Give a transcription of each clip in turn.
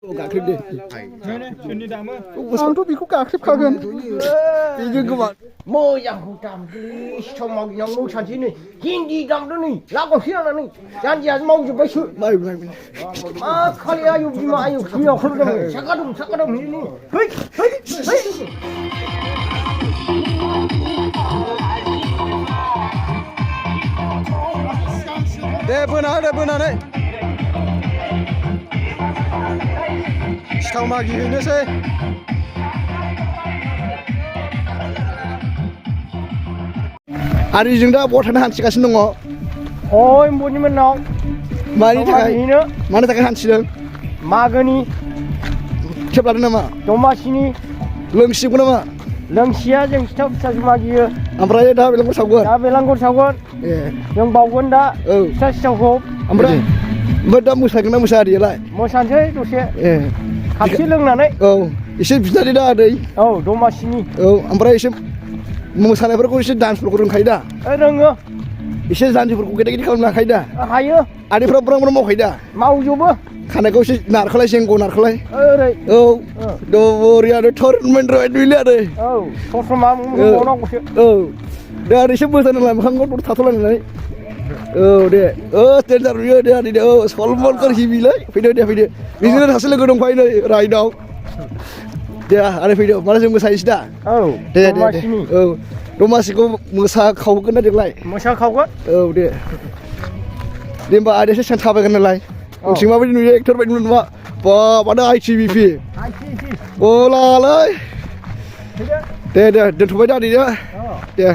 गाख्रेब दे आंथ' बेखौ गाख्रेबखागोन बेजों गोबां मोजांखौ दामदोलै सिथाव मागिनांगौ सानसै नै हिन्दी दामदों नै लागावसै आंना नै जानजियासो मावजोब्बायसो मा खालि आयौ बिमा आयौ बिमाखौल' दङ साका दं नै है दे बोनानै सिथाव मागि हैनोसै आरो जों दा बहा थांनो हान्थिगासिनो दङ ओइ बनिमोननाव मानि थाखाय हान्थिदों मागोनि खेब लादों नामा दमासिनि लोंसिगौ नामा लोंसिया जों सिथाव फिथासो मागियो ओमफ्राय दा बेलांगुर सावगोन ए जों बावगोन दा फिथा सिथावखौ ओमफ्राय दा मोसागोन ना मोसायालाय मोसानोसै दसे ए खापसे लोंनानै औ एसे बिनानै दा आदै औ दमासिनि औ ओमफ्राय एसे मोसानायफोरखौ एसे डान्सफोरखौ रोंखायो दा रोङो एसे जानजिफोरखौ गेदेर खालामनो हाखायो दा हायो आदैफ्रा ब्रां मावखायो दा मावजोबो खानायखौ एसे नारखोलाय जेंग' नारखोलाय ओरै औ दबरियानो टुरनामेन्ट बिले आरो औ ससमा मावनांगौसो औ दे आरो एसे मोसानालाय मोखांखौ थाथ'लायनानै औ दे देन्जार बियो दे आदै दे सलमान हिबिलै फैदो बिदिनो सासे लोगो दंफायो नै राइडआव दे आरो फैदो माला जों मोसायोसै दा औ दे औ दमासिखौ मोसाखावगोन ना देग्लाय मोसाखावगोन औ दे होमबा आदैयासो सिगां थाबायगोन नालाय नोंसिं माबायदि नुयो एक्टर बायदि नुवा बाबानो ITVP अलालै दे दोनथ'बाय दा आदै दे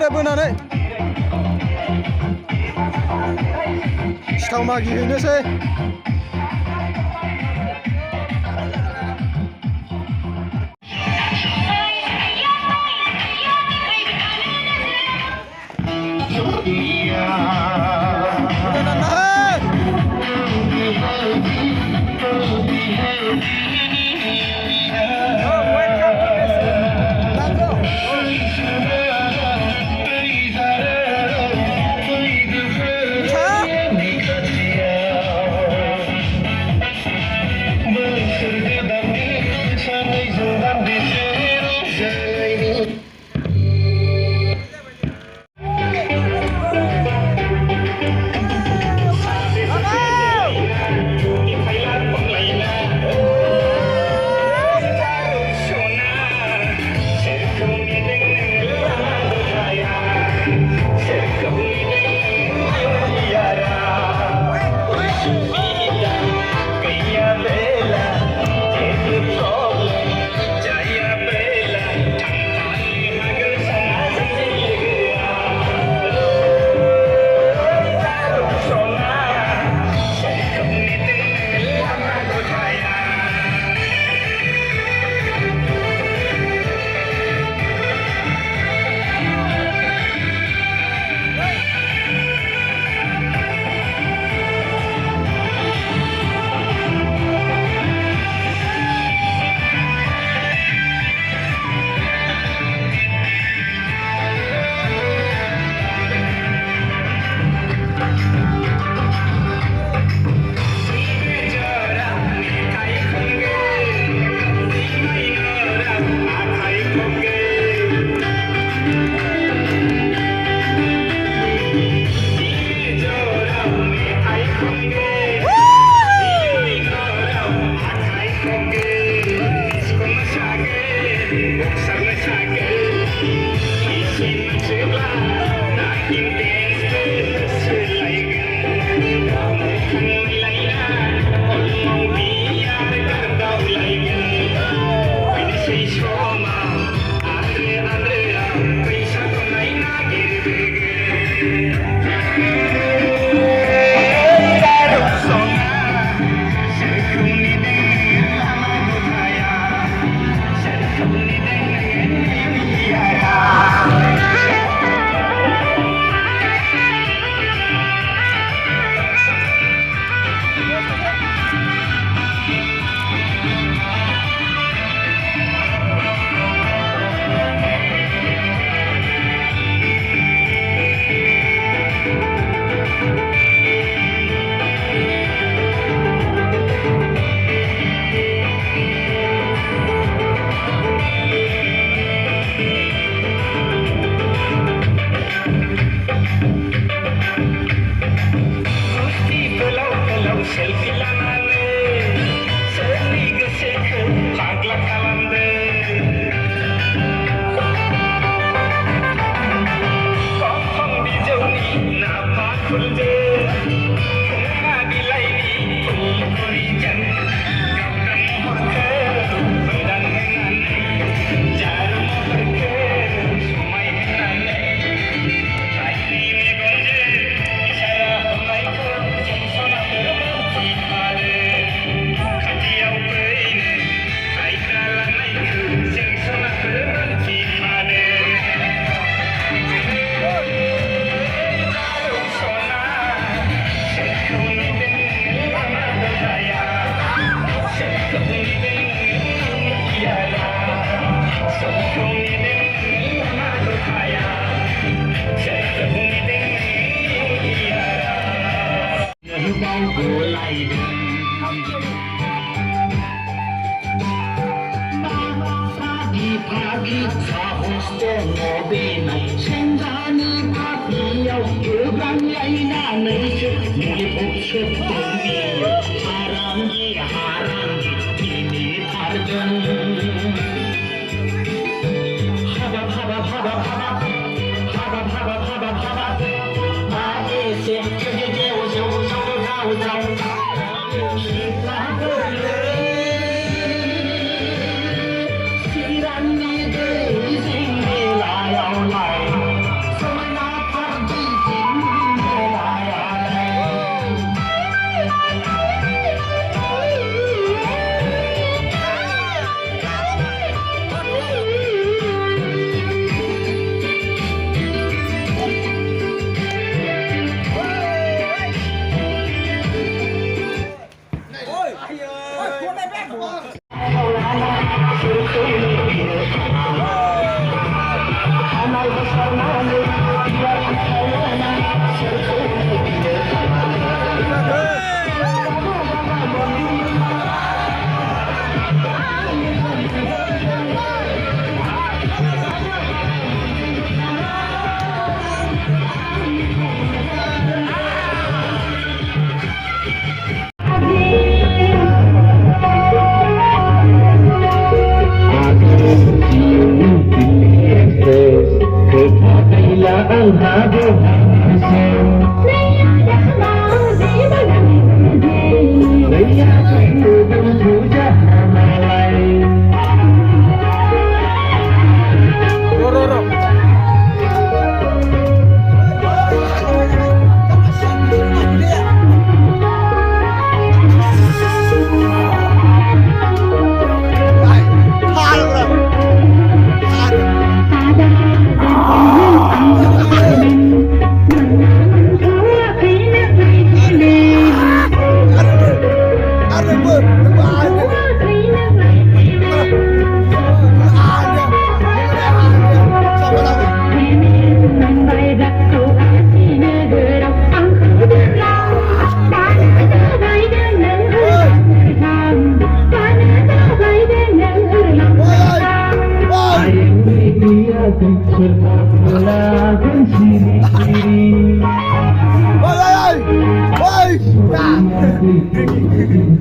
दे बोनानै सिथाव मागि हैनोसै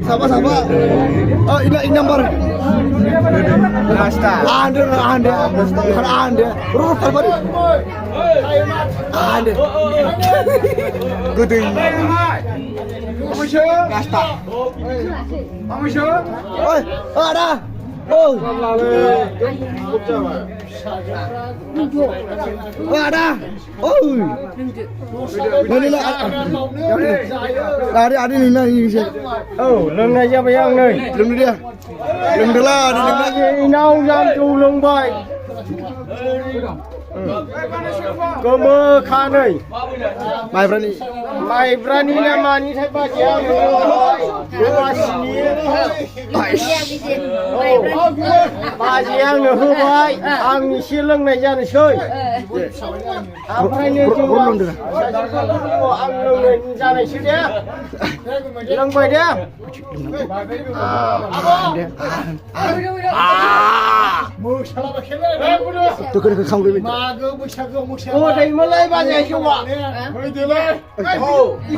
Sama-sama. Oh, ini nomor. ande rot terbari ande gede Nasta oi ada oi ada oi ada ni lah ini lưng này ra bây giờ này lưng dia lưng dia lah gì nào dám chu lưng bay cơ mơ kha này mai berani nama ni saya baca dua sini yang nữa bay ang si lưng này ra này chơi apa ini tu ang lưng này ra này chơi dia lưng bay dia tôi cứ không đi ô đây mới lấy bao nhiêu chú ạ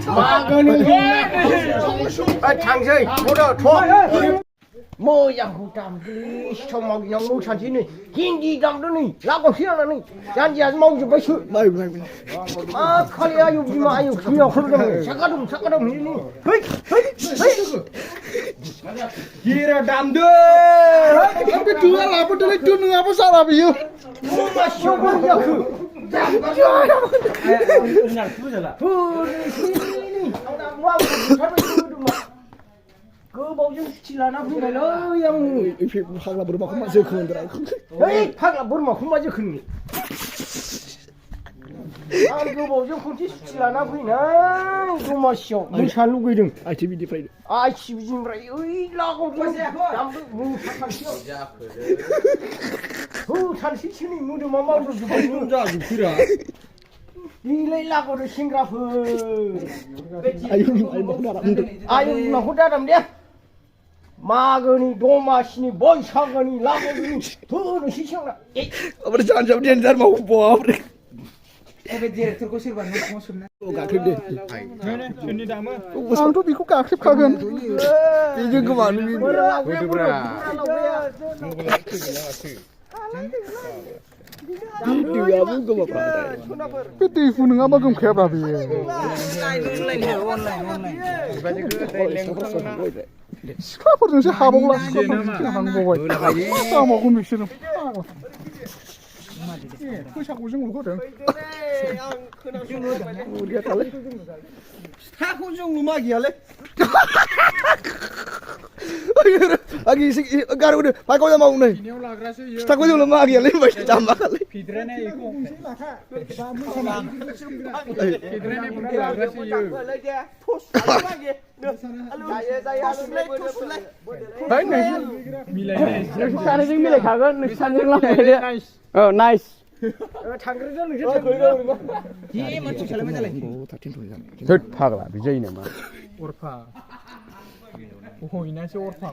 mà cái này thằng gì Bodo thua mơ yang hụt đam cái trong màu yang màu xanh chín này hindi đam đó này lá còn xíu là này chẳng chỉ màu chỉ Bwisagu mà khali ayu bima ayu khmio khul dong sakadum ini hei Kira dam deh. Tapi dua lah, betul itu apa salah biu? masuk ya ke benar tu salah ini orang mau ke bau yang cilana pun lo yang hak lah berubah kemana sih kan hei hak lah berubah kemana sih kan Aku bau yang kunci cilana pun nah tu masuk muncul lu gede ITV di Friday ITV di Friday oi lah kau tu jam tu muncul cantik sini muda mama tu juga Kira. Nilai lah kau tu Singapura ayo nak dalam dia Magw Domasi Bwisagu ni lagu ni tu ni siapa nak apa jangan dia ntar mau bawa gak klip deh Ang tu biku kakrip kagan. ini kemana ini dia pun kemana Piti pun ngapa gum kaya berapa ya? Siapa tu sih habang lah, siapa hang bawa? Sama aku mikir. Bwisagu jeng lu kau dia kali Aku jeng lu magi ale. lagi si garu deh pak kau mau nih tak kau belum lagi lagi masih tambah kali nice thật là bị dây này mà Orpa. Oh, ini sih orpa.